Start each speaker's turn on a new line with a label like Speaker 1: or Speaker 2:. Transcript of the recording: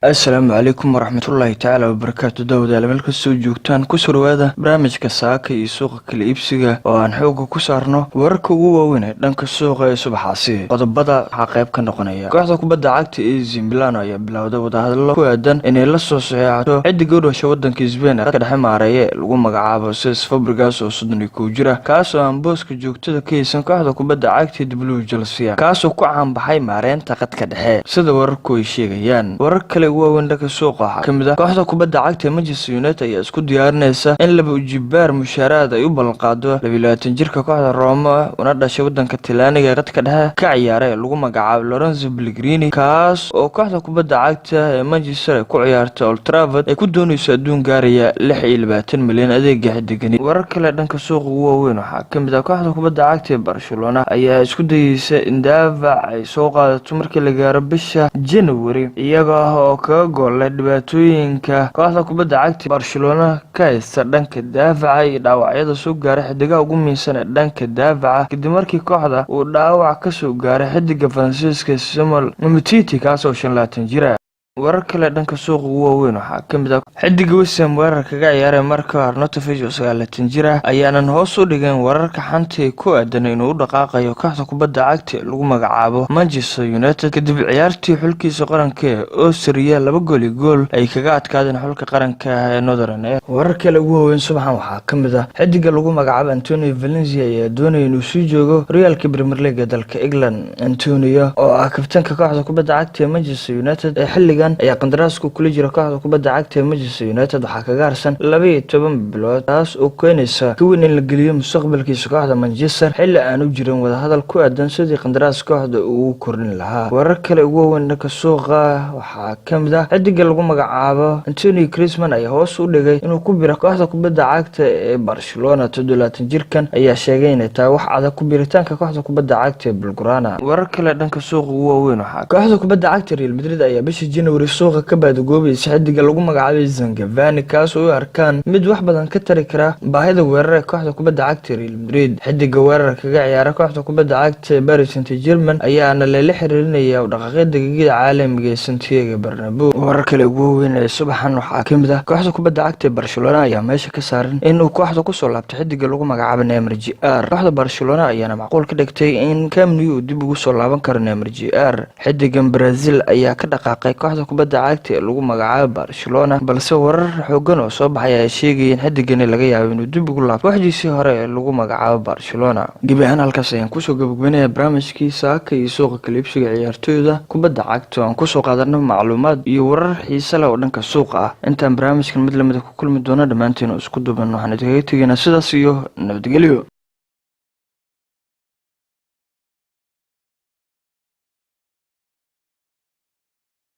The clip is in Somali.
Speaker 1: السلام عليكم ورحمة الله تعالى وبركاته داود على ملك السوق جوجتان كسر هذا برنامج كساك يسوق كل إبسجة وعن حوجه كسرنا وركوا وين دنك السوق صباح عصير قد بدأ حقيب كنقنية كحدك بدأ عكت إزين بلانا يا بلا داود هذا الله كوادن إن اللص صحيحته عد جود وشودن كيزبين كده حما عرية الجمع عابا سيس فبرجاس وصدني كوجرة كاسو عن بوسك جوجتة كيسن كحدك بدأ عكت دبلو جلسية كاسو كعم بحي معرين تقد كده سيد وركوا يشيء يان ورك wandaka suuqa kamida kooxda kubadda cagta Manchester United ayaa isku diyaarinaysa in laba ujibaar mushaaraad ay u balqaado 22 jirka kooxda Roma una dhashay wadanka Talyaaniga qadka dhexe ka ciyaaray lagu magacaabo Lorenzo Pellegrini kaas oo kooxda kubadda cagta ee Manchester ku ciyaarta Old Trafford ay ku doonayso adduun gaaraya 26 milyan adeega xidigani warar kale dhanka suuqa waaweyn waxa kamida kooxda kubadda cagta ee Barcelona ayaa isku dayaysa in daafac ay soo qaadato markii la gaaro bisha January iyaga oo ka goolay dhibaatooyinka kooxda kubadda cagta Barcelona ka haysta dhanka daafaca iyo dhaawacyada soo gaaray xidiga ugu miisan dhanka daafaca kadib markii kooxda uu dhaawac ka soo gaaray xidiga Francisco Samuel Umtiti kaas oo 25 jir ah warar kale dhanka suuqa waaweyn waxa kamida xidiga Wissam weerar kaga ciyaaray marka Arnautovic oo 29 jir ah ayaanan hoos u dhigeen wararka xanta ku aadan inuu dhaqaaqayo kooxda kubadda cagta lagu magacaabo Manchester United kadib ciyaartii xulkiisa qaranka oo Syria 2 gool ay kaga adkaadeen xulka qaranka ee Northern warar kale waaweyn subaxan waxa kamida xidiga lagu magacaabo Antonio Valencia ayaa doonaya inuu sii joogo Real Premier League dalka England Antonio oo ah kabtanka kooxda kubadda cagta Manchester United ee xilliga ayaa qandaraasku kula jira kooxda kubadda cagta Manchester United waxa ka gaarsan 12 bilood taas oo keenaysa in la geliyo mustaqbalkiisa kooxda Manchester xilli aan u jirin wada hadal ku aadan sidii qandaraas kooxda uu kordhin lahaa warar kale ugu weyn ka suuqa waxa kamida xidiga lagu magacaabo Antonio Griezmann ayaa hoos u dhigay inuu ku biro kooxda kubadda cagta ee Barcelona 27 jirkan ayaa sheegay in taa wax adag ku biritaanka kooxda kubadda cagta ee Blaugrana warar kale dhanka suuqa ugu weyn waxa kooxda kubadda cagta Real Madrid ayaa bishii January suuqa ka baadgoobay xidiga lagu magacaabo Zangavani kaas oo arkaan mid wax badan ka tari kara baahida weerar ee kooxda kubadda cagta Real Madrid xidiga weerar kaga ciyaara kooxda kubadda cagta Paris Saint-Germain ayaana la xiriirinaya dhaqaaqyada daqiiqada caalamiga ee Santiago Bernabeu warar kale ugu weyn ee subaxan waxa kamida kooxda kubadda cagta Barcelona ayaa meesha ka saaran in uu kooxda ku soo laabtay xidiga lagu magacaabo Neymar Jr kooxda Barcelona ayaana macquul ka dhigtay in Camp Nou dib ugu soo laaban karo Neymar Jr xidigan Brazil ayaa ka dhaqaaqay kooxda kubadda cagta lagu magacaabo Barcelona balse warar xooggan oo soo baxay ay sheegayeen xidigan laga yaabo inuu dib ugu laabto waxdiisii hore ee lagu magacaabo Barcelona gibahan halkaas ayaan ku soo gabagabeynaa barnaamijkiisa ka iyo suuqa kaliibsiga ciyaartooyda kubadda cagta aan ku soo qaadanay macluumaad iyo warar xiiso leh oo dhanka suuqa ah intaan barnaamijkan mid lamid ku kulmi doono dhamaantiin isku duuban waxaan idinkaga tegaynaa sidaas iyo nabadgelyo